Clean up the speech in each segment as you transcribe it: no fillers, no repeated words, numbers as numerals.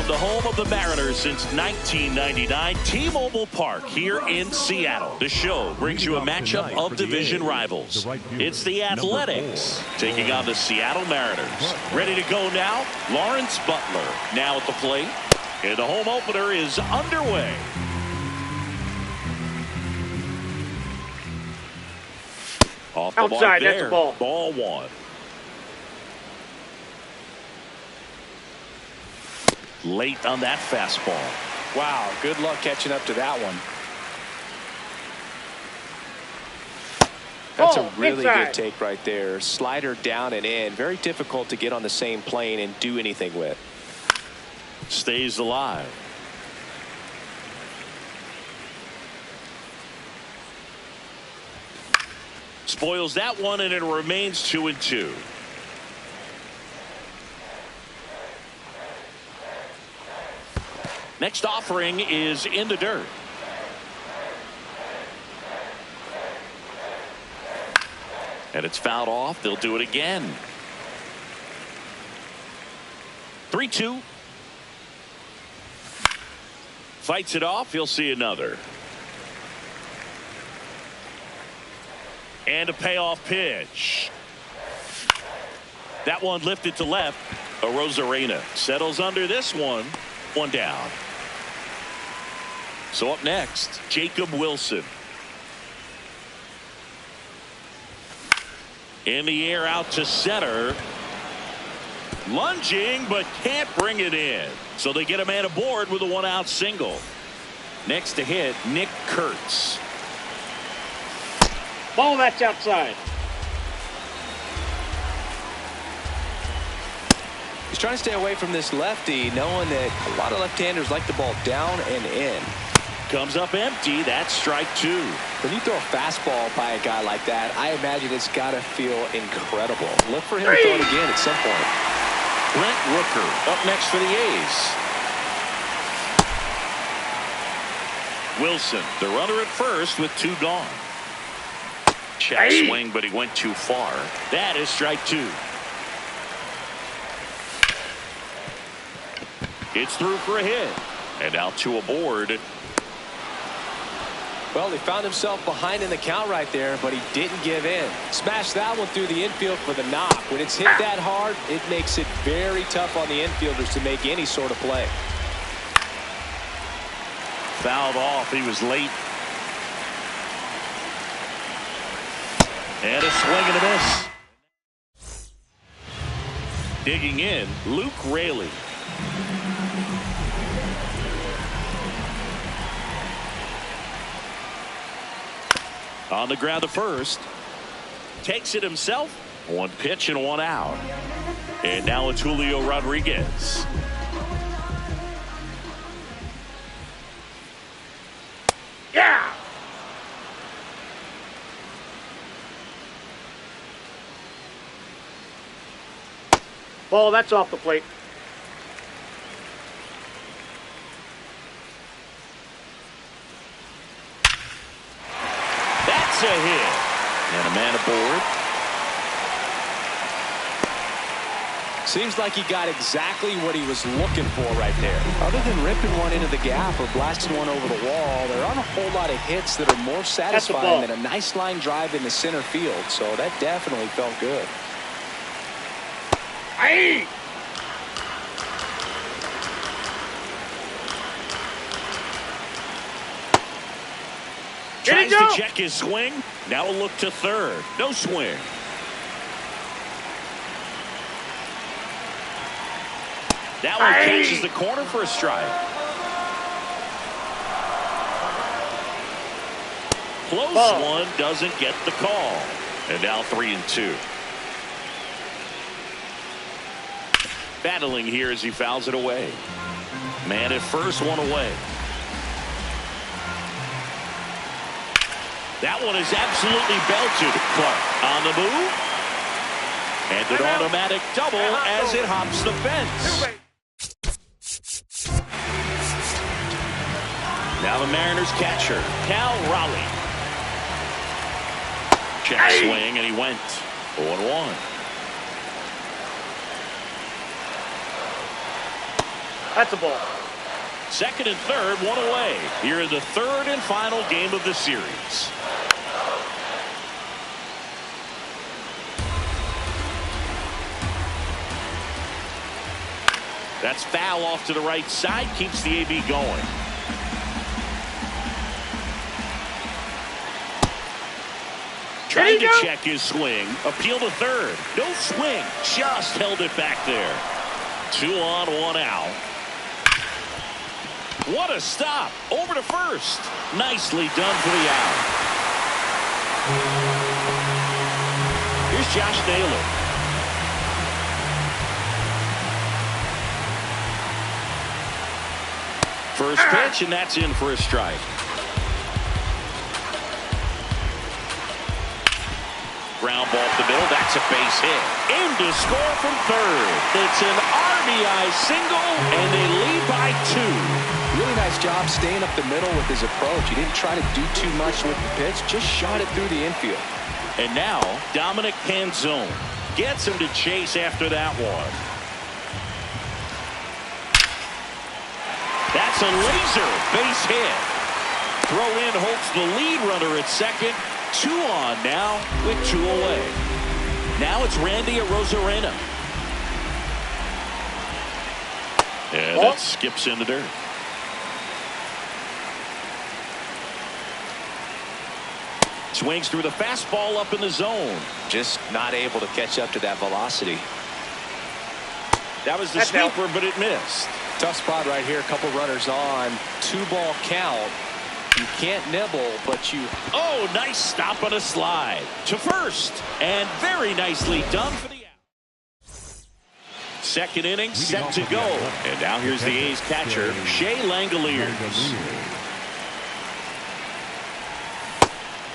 the home of the Mariners since 1999, T-Mobile Park here in Seattle. The show brings you a matchup of division rivals. It's the Athletics taking on the Seattle Mariners. Ready to go now? Lawrence Butler now at the plate. And the home opener is underway. Off the Outside, mark there. that's a ball. Ball one. Late on that fastball. Wow, good luck catching up to that one. That's a really good take right there. Slider down and in. Very difficult to get on the same plane and do anything with. Stays alive. Spoils that one, and it remains 2-2. Next offering is in the dirt. And it's fouled off. They'll do it again. 3-2. Fights it off. He'll see another. And a payoff pitch. That one lifted to left. Arozarena settles under this one. One down. So up next, Jacob Wilson. In the air out to center. Lunging, but can't bring it in. So they get a man aboard with a one-out single. Next to hit, Nick Kurtz. Ball, that's outside. He's trying to stay away from this lefty, knowing that a lot of left-handers like the ball down and in. Comes up empty. That's strike two. When you throw a fastball by a guy like that, I imagine it's got to feel incredible. Look for him to throw it again at some point. Brent Rooker up next for the A's. Wilson, the runner at first with two gone. Check swing, but he went too far. That is strike two. It's through for a hit. And now two aboard. Well, he found himself behind in the count right there, but he didn't give in. Smashed that one through the infield for the knock. When it's hit that hard, it makes it very tough on the infielders to make any sort of play. Fouled off. He was late. And a swing and a miss. Digging in, Luke Raley. On the ground to first. Takes it himself. One pitch and one out. And now it's Julio Rodriguez. Yeah. Ball, that's off the plate. That's a hit. And a man aboard. Seems like he got exactly what he was looking for right there. Other than ripping one into the gap or blasting one over the wall, there aren't a whole lot of hits that are more satisfying than a nice line drive into center field. So that definitely felt good. Aye. Tries to check his swing. Now a look to third. No swing. That one catches the corner for a strike. Close one doesn't get the call. And now 3-2. Battling here as he fouls it away. Man at first, one away. That one is absolutely belted. Clark on the move. And an automatic double as it hops the fence. Now the Mariners catcher, Cal Raleigh. Check swing, and he went 0-1. That's a ball. Second and third, one away. Here in the third and final game of the series. That's foul off to the right side, keeps the AB going. Trying to check his swing. Appeal to third. No swing. Just held it back there. 2 on, 1 out. What a stop. Over to first. Nicely done for the out. Here's Josh Naylor. First pitch, and that's in for a strike. Ground ball up the middle. That's a base hit. In to score from third. It's an RBI single, and they lead by 2. Really nice job staying up the middle with his approach. He didn't try to do too much with the pitch. Just shot it through the infield. And now, Dominic Canzone gets him to chase after that one. That's a laser base hit. Throw in holds the lead runner at second. 2 on now with 2 away. Now it's Randy Arozarena. And that skips in the dirt. Swings through the fastball up in the zone. Just not able to catch up to that velocity. That was the sweeper, but it missed. Tough spot right here. A couple runners on. 2-ball count. You can't nibble, but you... Oh, nice stop on a slide. To first. And very nicely done for the out. Second inning, set to go. And now here's the A's catcher, Shea Langeliers.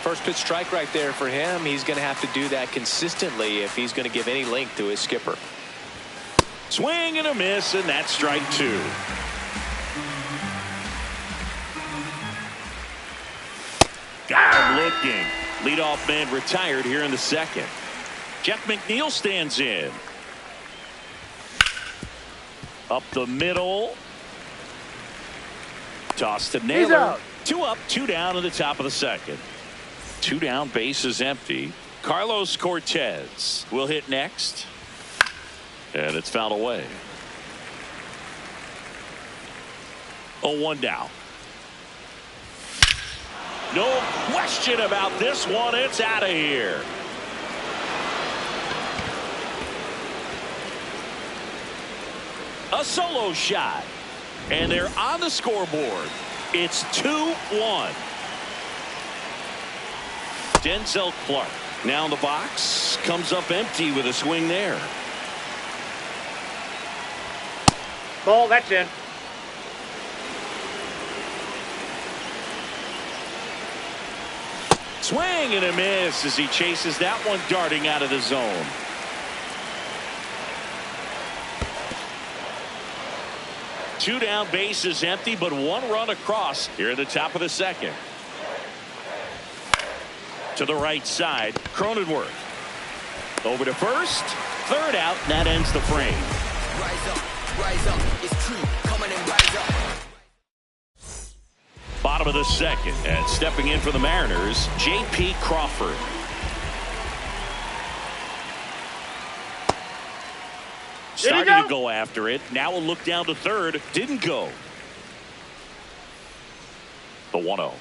First pitch strike right there for him. He's going to have to do that consistently if he's going to give any length to his skipper. Swing and a miss, and that's strike 2. Got him looking. Leadoff man retired here in the second. Jeff McNeil stands in. Up the middle. Toss to Naylor. 2 up, 2 down in the top of the second. 2 down, base is empty. Carlos Cortez will hit next. And it's fouled away. 0-1 down. No question about this one. It's out of here. A solo shot. And they're on the scoreboard. It's 2-1. Denzel Clark now in the box. Comes up empty with a swing there. Ball, that's in. Swing and a miss as he chases that one darting out of the zone. Two down, base is empty, but 1 run across here at the top of the second. To the right side, Cronenworth. Over to first, third out, and that ends the frame. Rise up, it's true, come on and rise up. Bottom of the second, and stepping in for the Mariners, J.P. Crawford. Starting to go after it. Now a look down to third. Didn't go. The 1-0.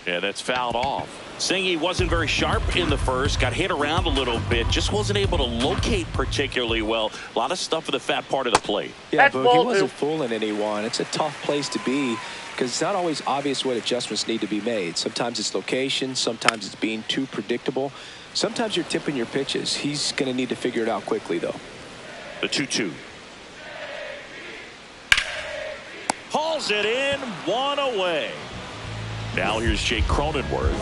Yeah, that's fouled off. Saying he wasn't very sharp in the first, got hit around a little bit, just wasn't able to locate particularly well. A lot of stuff in the fat part of the plate. Yeah, Boog, he wasn't fooling anyone. It's a tough place to be because it's not always obvious what adjustments need to be made. Sometimes it's location, sometimes it's being too predictable. Sometimes you're tipping your pitches. He's going to need to figure it out quickly, though. The 2-2. Hauls it in, 1 away. Now here's Jake Cronenworth.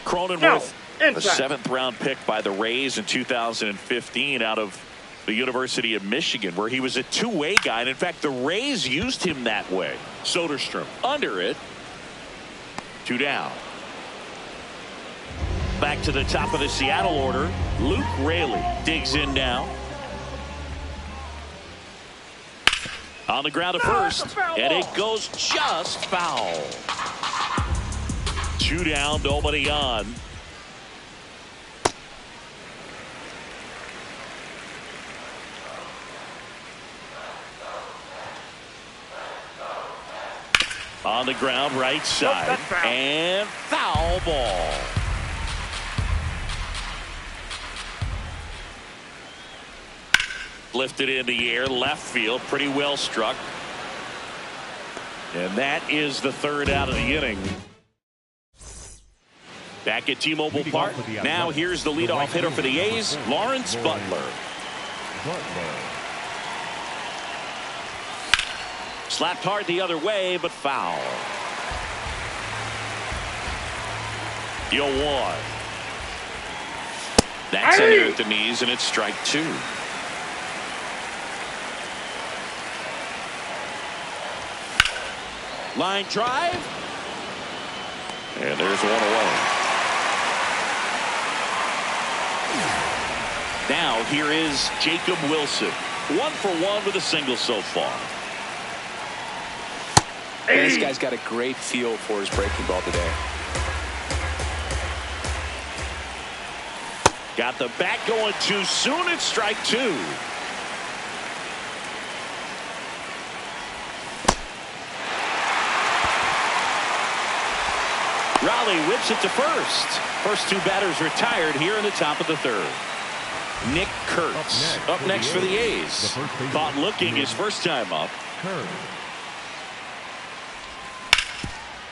Cronenworth, a 7th-round pick by the Rays in 2015 out of the University of Michigan, where he was a two-way guy. And in fact, the Rays used him that way. Soderstrom under it. 2 down. Back to the top of the Seattle order. Luke Raley digs in now. On the ground at first. And it goes just foul. 2 down, nobody on. On the ground, right side. And foul ball. Lifted in the air, left field, pretty well struck. And that is the 3rd out of the inning. Back at T-Mobile Park. Now here's the leadoff hitter for the A's, Lawrence Butler. Slapped hard the other way, but foul. The 0-1. That's in there at the knees, and it's strike 2. Line drive. And there's 1 away. Now here is Jacob Wilson. 1 for 1 with a single so far. This guy's got a great feel for his breaking ball today. Got the bat going too soon. It's strike 2. Raleigh whips it to first. First 2 batters retired here in the top of the 3rd. Nick Kurtz up next for the A's. Caught looking his first time up.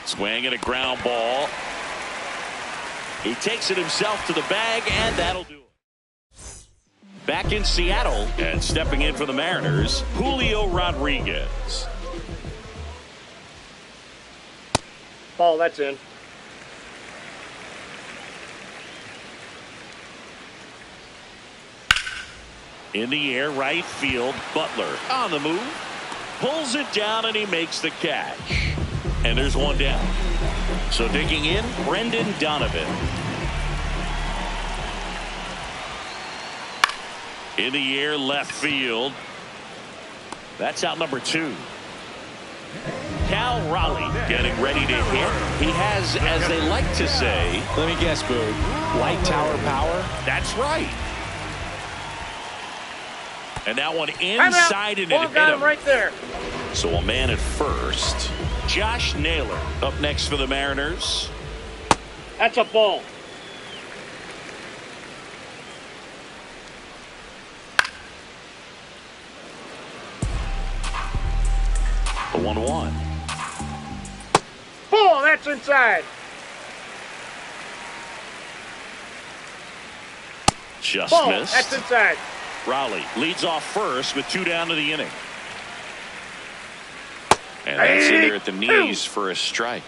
Swing and a ground ball. He takes it himself to the bag, and that'll do it. Back in Seattle, and stepping in for the Mariners, Julio Rodriguez. Ball, that's in. In the air, right field, Butler on the move. Pulls it down, and he makes the catch. And there's 1 down. So digging in, Brendan Donovan. In the air, left field. That's out number 2. Cal Raleigh getting ready to hit. He has, as they like to say, let me guess, Boog, light tower power? That's right. And that one inside, and it hit him right there. So a man at first. Josh Naylor up next for the Mariners. That's a ball. The 1-1. Ball, that's inside. Just Ball, missed. that's inside. Raleigh leads off first with 2 down to the inning. And that's in there at the knees for a strike.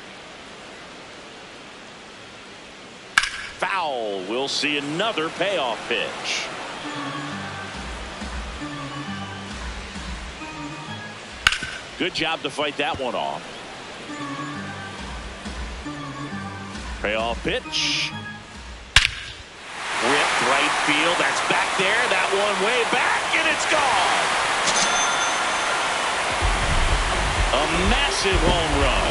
Foul. We'll see another payoff pitch. Good job to fight that one off. Payoff pitch. Ripped right field. That's back there. That one way back, and it's gone. A massive home run.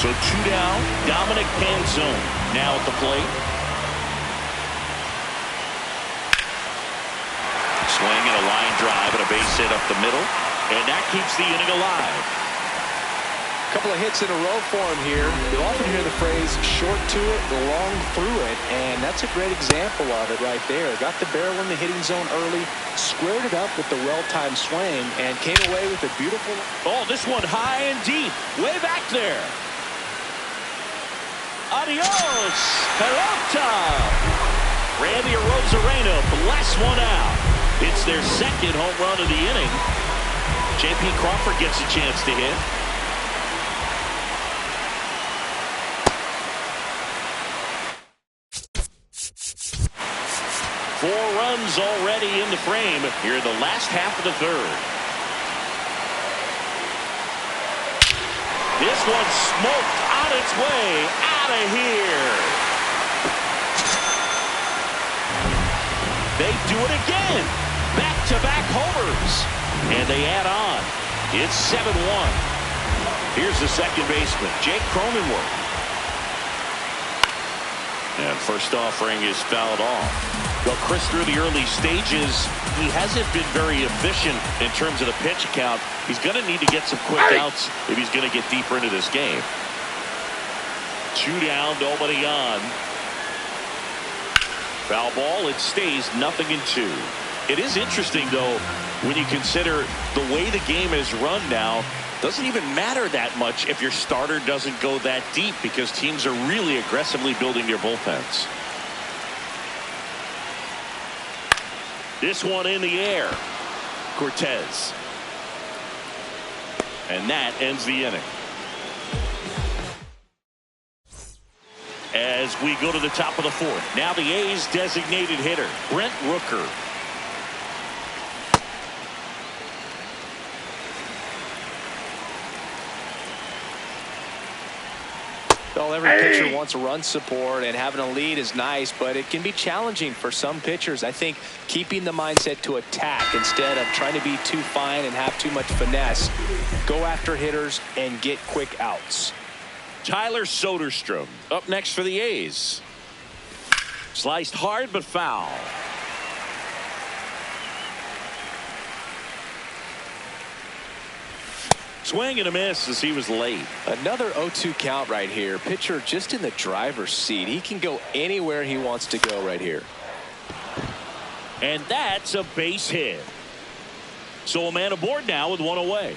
So 2 down. Dominic Panzone now at the plate. Swing and a line drive and a base hit up the middle. And that keeps the inning alive. A couple of hits in a row for him here. You'll often hear the phrase short to it, long through it, and that's a great example of it right there. Got the barrel in the hitting zone early, squared it up with the well-timed swing, and came away with a beautiful... Oh, this one high and deep, way back there. Adios, pelota. Randy Arozarena blasts one out. It's their 2nd home run of the inning. J.P. Crawford gets a chance to hit. Four runs already in the frame here in the last half of the 3rd. This one smoked on its way out of here. They do it again. Back-to-back homers. And they add on. It's 7-1. Here's the second baseman, Jake Cronenworth. And first offering is fouled off. Well, Chris, through the early stages, he hasn't been very efficient in terms of the pitch count. He's going to need to get some quick outs if he's going to get deeper into this game. 2 down, nobody on. Foul ball, it stays 0-2. It is interesting, though, when you consider the way the game is run now. Doesn't even matter that much if your starter doesn't go that deep, because teams are really aggressively building their bullpens. This one in the air. Cortez. And that ends the inning. As we go to the top of the fourth. Now the A's designated hitter, Brent Rooker. Well, every pitcher wants run support, and having a lead is nice, but it can be challenging for some pitchers. I think keeping the mindset to attack instead of trying to be too fine and have too much finesse. Go after hitters and get quick outs. Tyler Soderstrom up next for the A's. Sliced hard but foul. Swing and a miss as he was late. Another 0-2 count right here. Pitcher just in the driver's seat. He can go anywhere he wants to go right here. And that's a base hit. So a man aboard now with one away.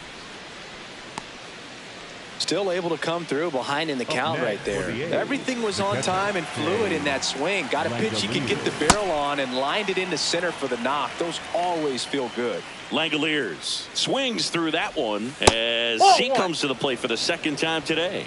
Still able to come through behind in the count right there. Everything was on time and fluid in that swing. Got a pitch he could get the barrel on and lined it into center for the knock. Those always feel good. Langoliers swings through that one as he comes to the plate for the second time today.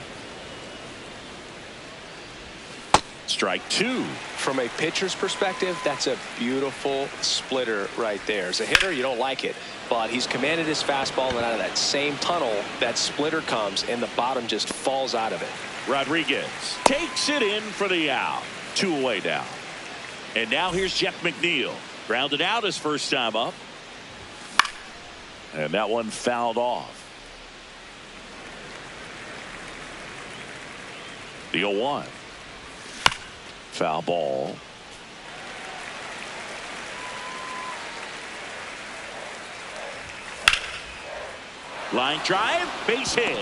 Strike 2. From a pitcher's perspective, that's a beautiful splitter right there. As a hitter, you don't like it, but he's commanded his fastball, and out of that same tunnel, that splitter comes, and the bottom just falls out of it. Rodriguez takes it in for the out. 2 away now. And now here's Jeff McNeil. Grounded out his first time up. And that one fouled off. The 0-1. Foul ball. Line drive, base hit.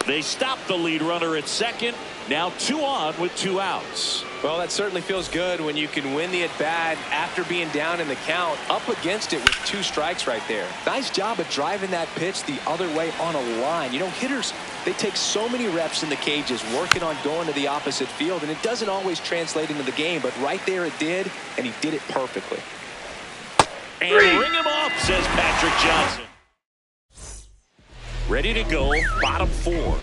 They stop the lead runner at second. Now 2 on with 2 outs. Well, that certainly feels good when you can win the at-bat after being down in the count, up against it with 2 strikes right there. Nice job of driving that pitch the other way on a line. You know, hitters, they take so many reps in the cages working on going to the opposite field, and it doesn't always translate into the game, but right there it did, and he did it perfectly. And ring him up, says Patrick Johnson. Ready to go, bottom 4.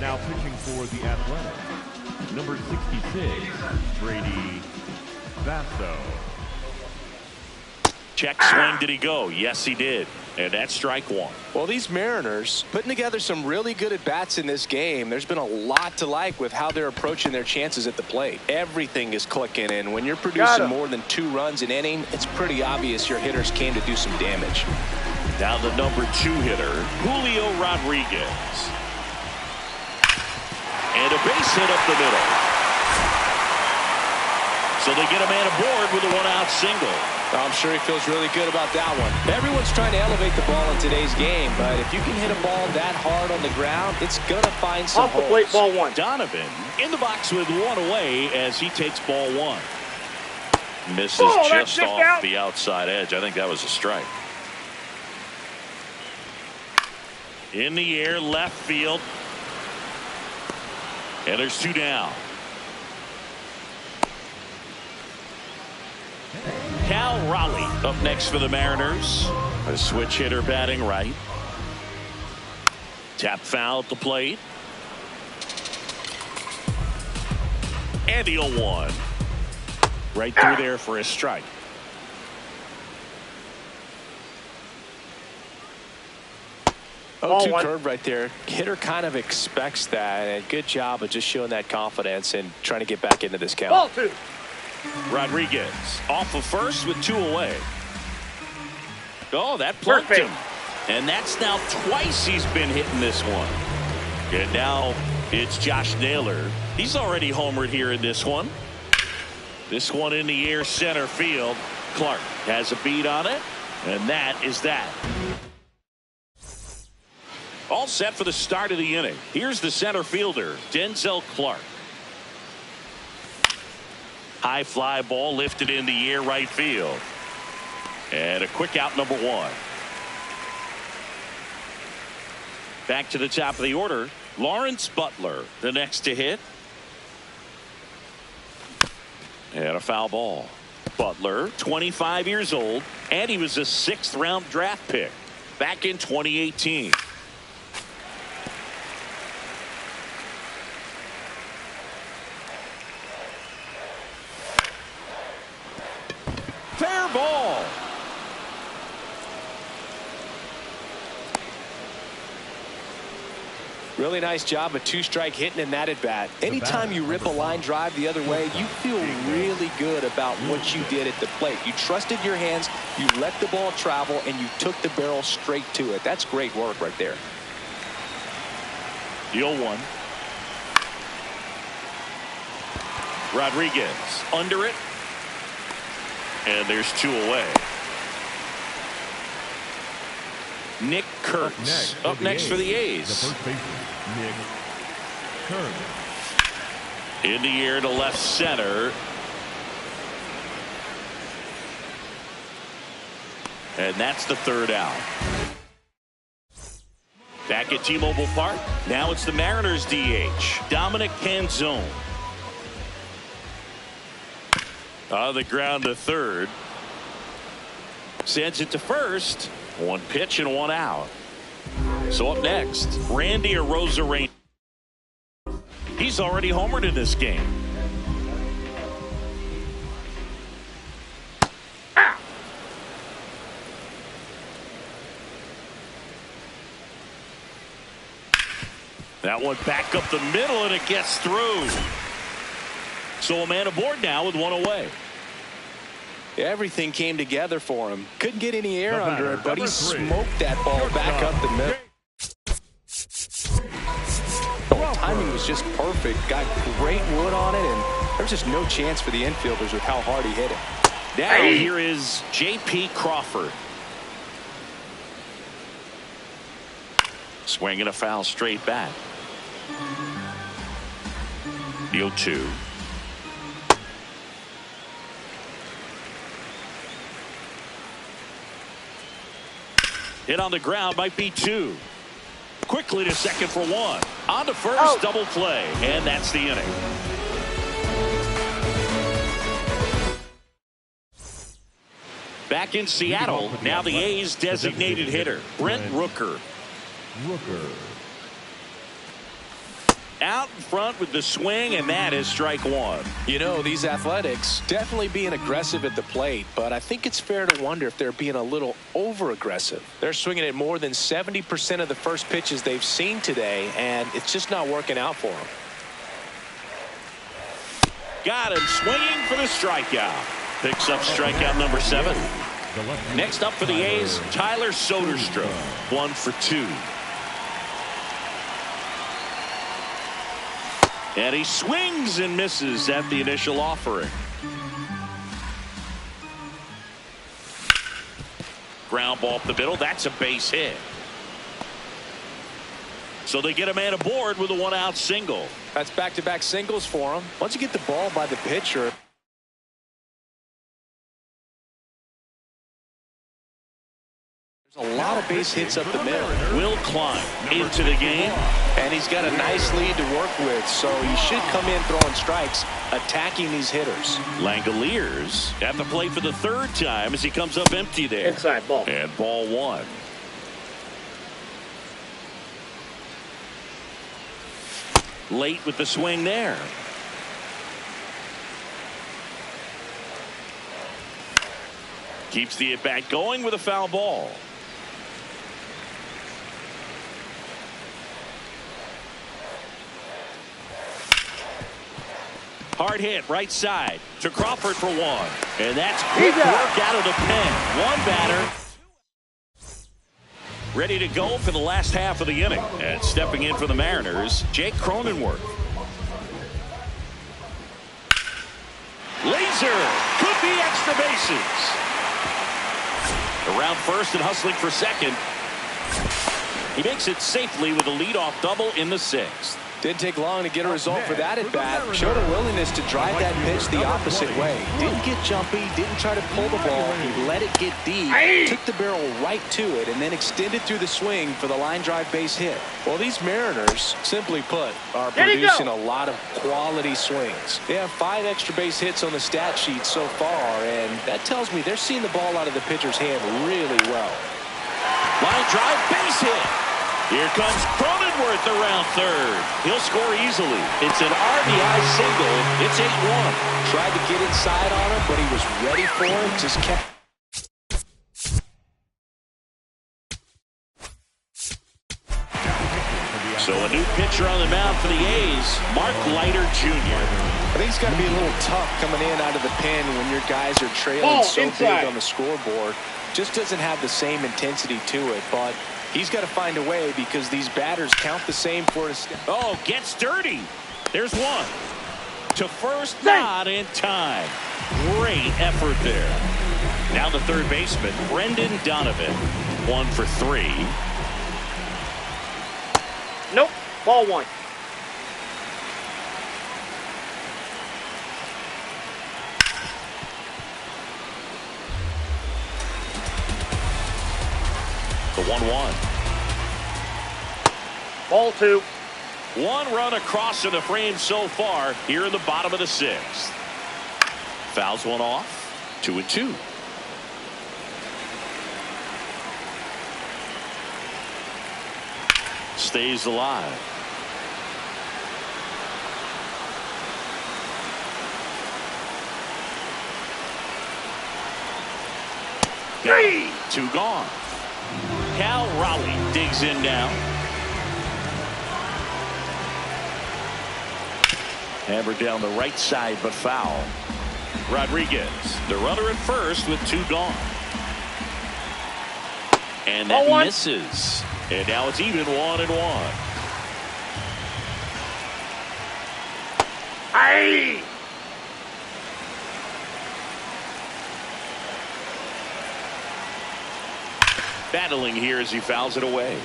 Now pitching for the Athletics, number 66, Brady Basso. Check swing, did he go? Yes, he did. And that's strike 1. Well, these Mariners putting together some really good at-bats in this game. There's been a lot to like with how they're approaching their chances at the plate. Everything is clicking, and when you're producing more than 2 runs an inning, it's pretty obvious your hitters came to do some damage. Now the number 2 hitter, Julio Rodriguez. And a base hit up the middle. So they get a man aboard with a 1-out single. I'm sure he feels really good about that one. Everyone's trying to elevate the ball in today's game, but if you can hit a ball that hard on the ground, it's going to find some holes. Off the plate, ball 1. Donovan in the box with 1 away as he takes ball 1. Misses just off the outside edge. I think that was a strike. In the air, left field. And there's 2 down. Cal Raleigh up next for the Mariners. A switch hitter batting right. Tap foul at the plate. And the 0-1. Right through there for a strike. 0-2 curve right there. Hitter kind of expects that, and good job of just showing that confidence and trying to get back into this count. Ball 2. Rodriguez off of first with 2 away. Oh, that plunked him. And that's now twice he's been hitting this one. And now it's Josh Naylor. He's already homered here in this one. This one in the air center field. Clark has a beat on it, and that is that. All set for the start of the inning. Here's the center fielder, Denzel Clark. High fly ball lifted in the air right field. And a quick out, number 1. Back to the top of the order, Lawrence Butler, the next to hit. And a foul ball. Butler, 25 years old, and he was a 6th round draft pick back in 2018. Fair ball. Really nice job of 2-strike hitting in that at bat. Anytime you rip a line drive the other way, you feel really good about what you did at the plate. You trusted your hands, you let the ball travel, and you took the barrel straight to it. That's great work right there. The 0-1. Rodriguez under it. And there's 2 away. Nick Kurtz up next for the A's. The first baseman, Nick Kurtz. In the air to left center. And that's the 3rd out. Back at T-Mobile Park. Now it's the Mariners DH, Dominic Canzone. On the ground to 3rd. Sends it to 1st. 1 pitch and 1 out. So up next, Randy Arozarena. He's already homered in this game. That one back up the middle, and it gets through. So a man aboard now with 1 away. Everything came together for him. Couldn't get any air under it, but he smoked that ball back up the middle. Timing was just perfect. Got great wood on it, and there's just no chance for the infielders with how hard he hit it. Now here is J.P. Crawford. Swinging a foul straight back. The 0-2. Hit on the ground, might be 2. Quickly to second for 1. On to first, double play, and that's the inning. Back in Seattle, now the A's designated hitter, Brent Rooker. Out in front with the swing, and that is strike 1. You know, these Athletics definitely being aggressive at the plate, but I think it's fair to wonder if they're being a little over-aggressive. They're swinging at more than 70% of the first pitches they've seen today, and it's just not working out for them. Got him swinging for the strikeout. Picks up strikeout number 7. Next up for the A's, Tyler Soderstrom. 1 for 2. And he swings and misses at the initial offering. Ground ball up the middle. That's a base hit. So they get a man aboard with a 1-out single. That's back-to-back singles for him. Once you get the ball by the pitcher, there's a lot of base hits up the middle. Will Klein into the game. And he's got a nice lead to work with, so he should come in throwing strikes, attacking these hitters. Langoliers at the plate for the 3rd time as he comes up empty there. Inside ball. And ball 1. Late with the swing there. Keeps the at-bat going with a foul ball. Hard hit right side to Crawford for one. And that's quick work out of the pen. One batter. Ready to go for the last half of the inning. And stepping in for the Mariners, Jake Cronenworth. Laser could be extra bases. Around first and hustling for second. He makes it safely with a leadoff double in the sixth. Didn't take long to get a result for that at bat. Showed a willingness to drive that pitch the opposite way. Didn't get jumpy, didn't try to pull the ball. He let it get deep, took the barrel right to it, and then extended through the swing for the line drive base hit. Well, these Mariners, simply put, are producing a lot of quality swings. They have 5 extra base hits on the stat sheet so far, and that tells me they're seeing the ball out of the pitcher's hand really well. Line drive, base hit. Here comes Cronenworth around third. He'll score easily. It's an RBI single. It's 8-1. Tried to get inside on him, but he was ready for him. Just kept. So a new pitcher on the mound for the A's, Mark Leiter Jr. I think it's got to be a little tough coming in out of the pen when your guys are trailing so big on the scoreboard. Just doesn't have the same intensity to it, but he's got to find a way because these batters count the same for a step. Oh, gets dirty. There's one. To first, not in time. Great effort there. Now the third baseman, Brendan Donovan. 1 for 3. Nope. Ball 1. The 1-1. Ball 2. 1 run across in the frame so far here in the bottom of the 6th. Fouls one off. 2-2. Stays alive. Hey! 2 gone. Cal Raleigh digs in now. Hammered down the right side, but foul. Rodriguez, the runner at first with 2 gone. And that misses. And now it's even 1-1. Hey! Battling here as he fouls it away.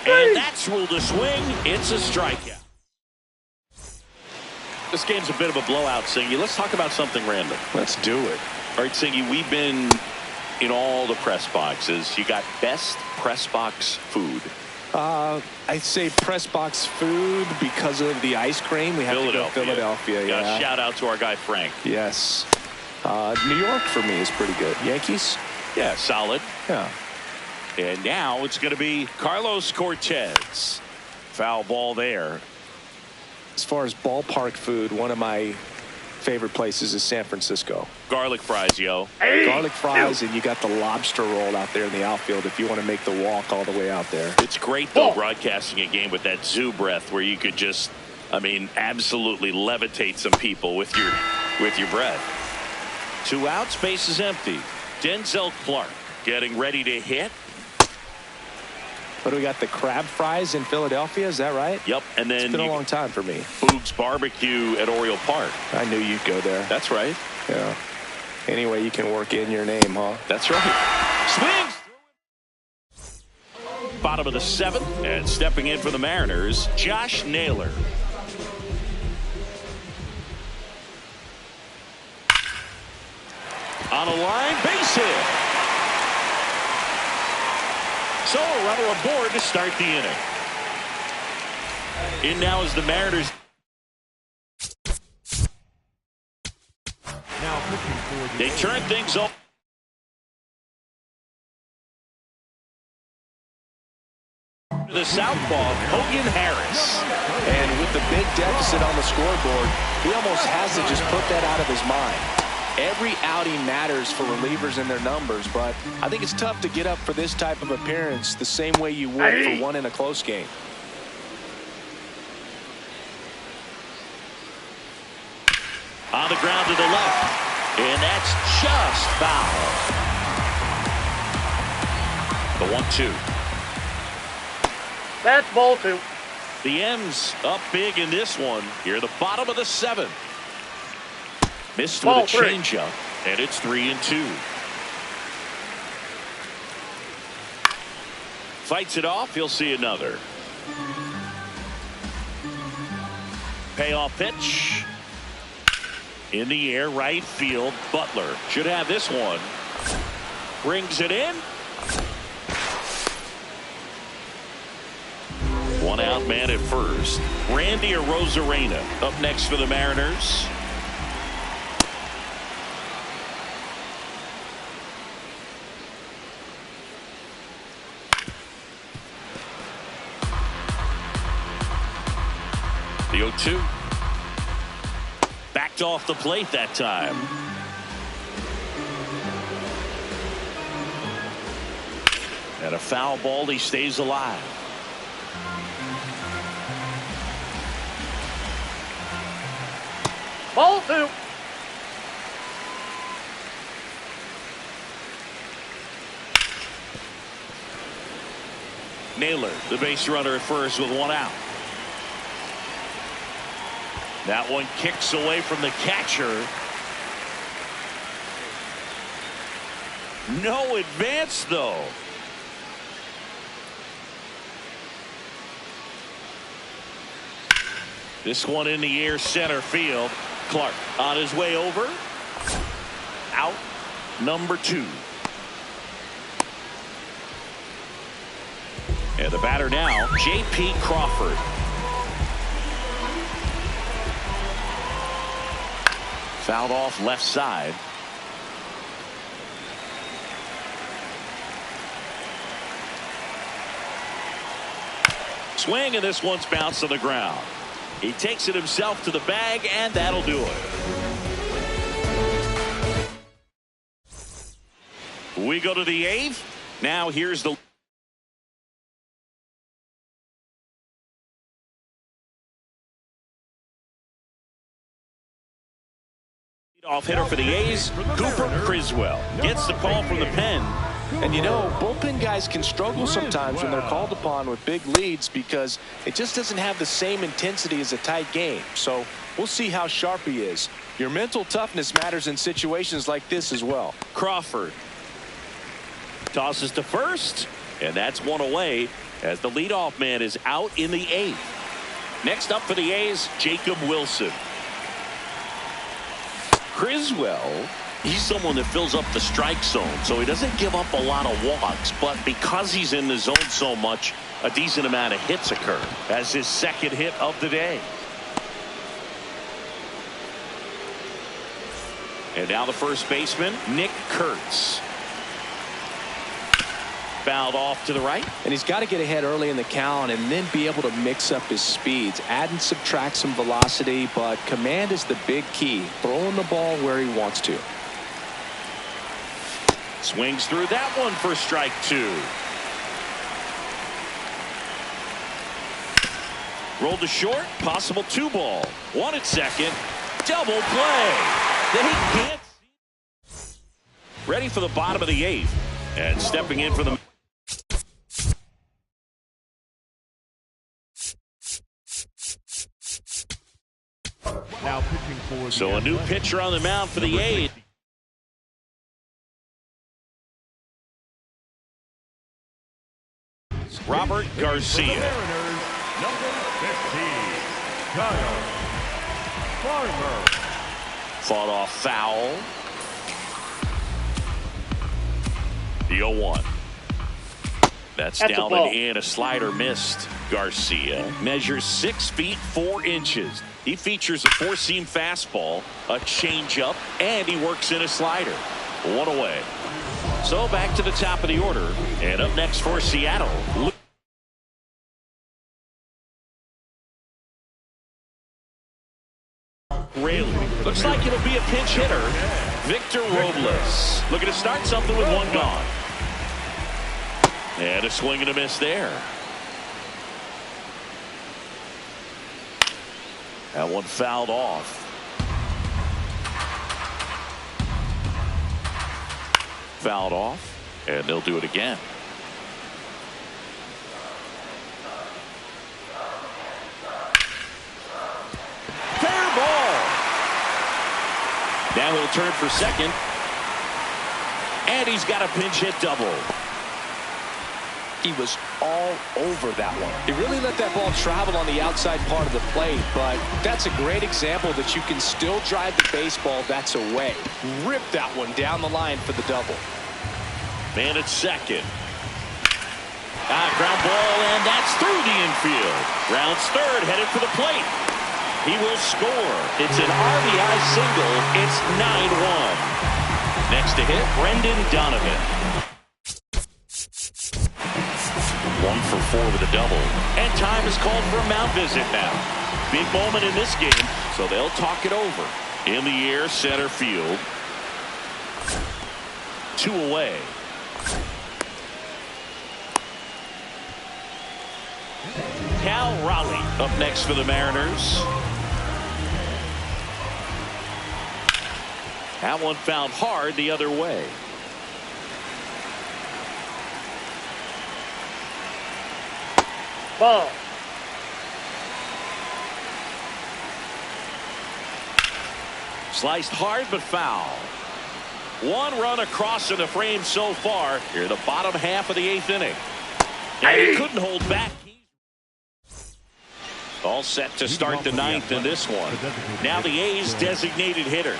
And that's ruled a swing. It's a strikeout. This game's a bit of a blowout, Singy. Let's talk about something random. Let's do it. All right, Singy, we've been in all the press boxes. You got best press box food. I say press box food because of the ice cream. We have to go Philadelphia. Yeah. Shout out to our guy Frank. Yes. New York for me is pretty good. Yankees? Yeah, solid. Yeah. And now it's going to be Carlos Cortez. Foul ball there. As far as ballpark food, one of my favorite places is San Francisco. Garlic fries, yo. Hey! Garlic fries, and you got the lobster roll out there in the outfield if you want to make the walk all the way out there. It's great, though, broadcasting a game with that zoo breath where you could just, I mean, absolutely levitate some people with your breath. 2 outs, base is empty. Denzel Clark getting ready to hit. What do we got? The crab fries in Philadelphia, is that right? Yep, and then it's been a long time for me. Boog's Barbecue at Oriole Park. I knew you'd go there. That's right. Yeah. Anyway, you can work in your name, huh? That's right. Swings. Bottom of the 7th, and stepping in for the Mariners, Josh Naylor. On a line, base hit. So a runner aboard to start the inning. In now is the Mariners. They turn things over. The southpaw, Hogan Harris. And with the big deficit on the scoreboard, he almost has to just put that out of his mind. Every outing matters for relievers and their numbers, but I think it's tough to get up for this type of appearance the same way you would for one in a close game. On the ground to the left, and that's just foul. The 1-2. That's ball 2. The M's up big in this one. Here at the bottom of the 7th. Missed with a changeup, and it's 3-2. Fights it off. He'll see another. Payoff pitch. In the air, right field. Butler should have this one. Brings it in. One out man at first. Randy Arozarena up next for the Mariners. The 0-2. Backed off the plate that time. And a foul ball. He stays alive. Ball 2. Naylor, the base runner at first with one out. That one kicks away from the catcher. No advance, though. This one in the air, center field. Clark on his way over. Out. Number 2. And the batter now, J.P. Crawford. Fouled off left side. Swing, and this one's bounced on the ground. He takes it himself to the bag, and that'll do it. We go to the 8th. Now here's the off hitter for the A's, Cooper Criswell gets the call from the pen. And you know, bullpen guys can struggle sometimes when they're called upon with big leads because it just doesn't have the same intensity as a tight game. So we'll see how sharp he is. Your mental toughness matters in situations like this as well. Crawford tosses to first, and that's one away as the leadoff man is out in the 8th. Next up for the A's, Jacob Wilson. Criswell, he's someone that fills up the strike zone, so he doesn't give up a lot of walks, but because he's in the zone so much, a decent amount of hits occur. As his second hit of the day. And now the first baseman, Nick Kurtz. Fouled off to the right. And he's got to get ahead early in the count and then be able to mix up his speeds. Add and subtract some velocity, but command is the big key. Throwing the ball where he wants to. Swings through that one for strike 2. Rolled to short, possible 2-ball. 1 at second, double play. Then he can't. Ready for the bottom of the 8th. And stepping in for the Now pitching for so a new pitcher on the mound for the A's. Robert Garcia. Mariners, number 15, Kyle Farmer. Fought off foul. The 0-1. That's down and in. A slider missed. Garcia measures 6 feet 4 inches. He features a 4-seam fastball, a changeup, and he works in a slider. 1 away. So back to the top of the order. And up next for Seattle. Raley. Looks like it'll be a pinch hitter. Victor Robles looking to start something with one gone. And a swing and a miss there. That one fouled off. Fouled off, and they'll do it again. Fair ball. Now he'll turn for second. And he's got a pinch hit double. He was all over that one. He really let that ball travel on the outside part of the plate, but that's a great example that you can still drive the baseball that's away. Rip that one down the line for the double. Man at second. Ground ball, and that's through the infield. Rounds third, headed for the plate. He will score. It's an RBI single. It's 9-1. Next to hit, Brendan Donovan. 1 for 4 with a double. And time is called for a mound visit now. Big moment in this game, so they'll talk it over. In the air, center field. 2 away. Cal Raleigh up next for the Mariners. That one found hard the other way. Ball. Sliced hard but foul. 1 run across in the frame so far here in the bottom half of the 8th inning. And he couldn't hold back. All set to start the 9th in this one. Now the A's designated hitter,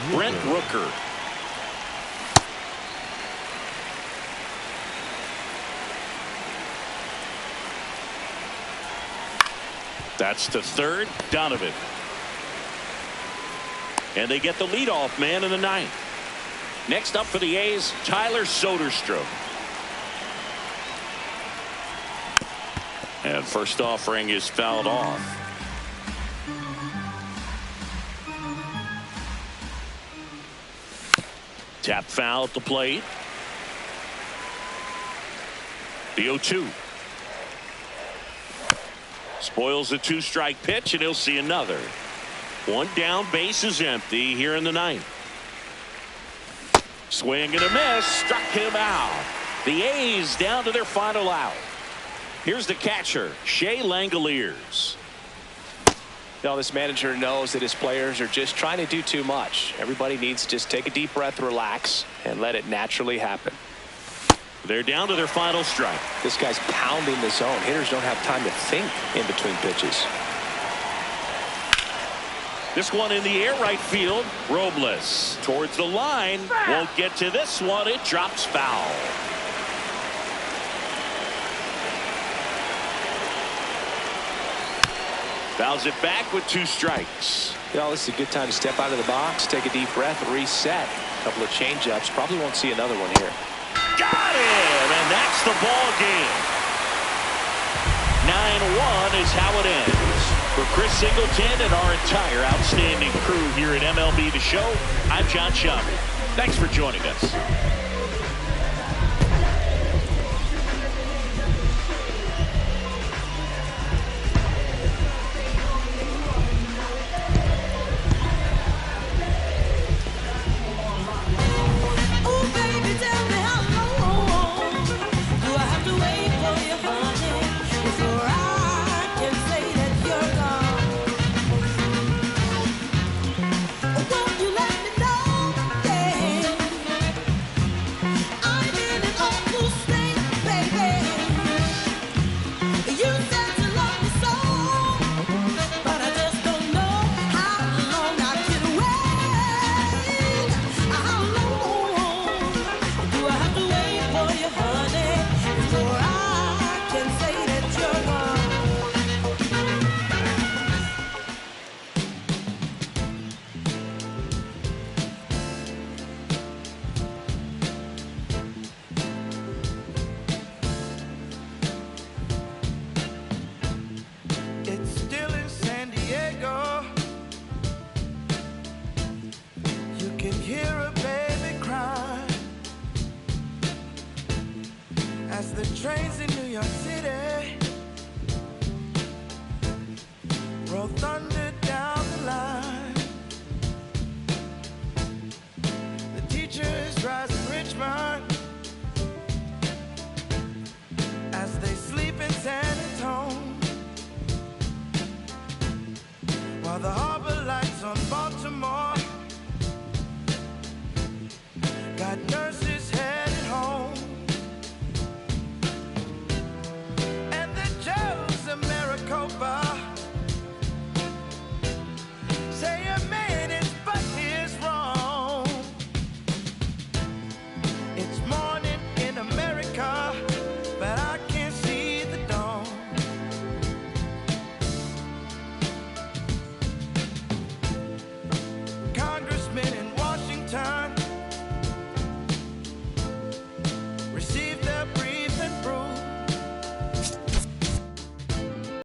Brent Rooker. That's to third, Donovan. And they get the leadoff man in the 9th. Next up for the A's, Tyler Soderstrom. And first offering is fouled off. Tap foul at the plate. The 0-2. Spoils a 2-strike pitch, and he'll see another. 1 down, base is empty here in the 9th. Swing and a miss, struck him out. The A's down to their final out. Here's the catcher, Shea Langoliers. Now this manager knows that his players are just trying to do too much. Everybody needs to just take a deep breath, relax, and let it naturally happen. They're down to their final strike. This guy's pounding the zone. Hitters don't have time to think in between pitches. This one in the air, right field. Robles towards the line. Won't get to this one. It drops foul. Fouls it back with 2 strikes. You know, this is a good time to step out of the box, take a deep breath, reset. A couple of changeups. Probably won't see another one here. Got him, and that's the ball game. 9-1 is how it ends. For Chris Singleton and our entire outstanding crew here at MLB The Show, I'm John Schaumburg. Thanks for joining us. Can hear a As the trains in New York City roll thunder down the line, the teachers rise in Richmond as they sleep in San Antonio, while the harbor lights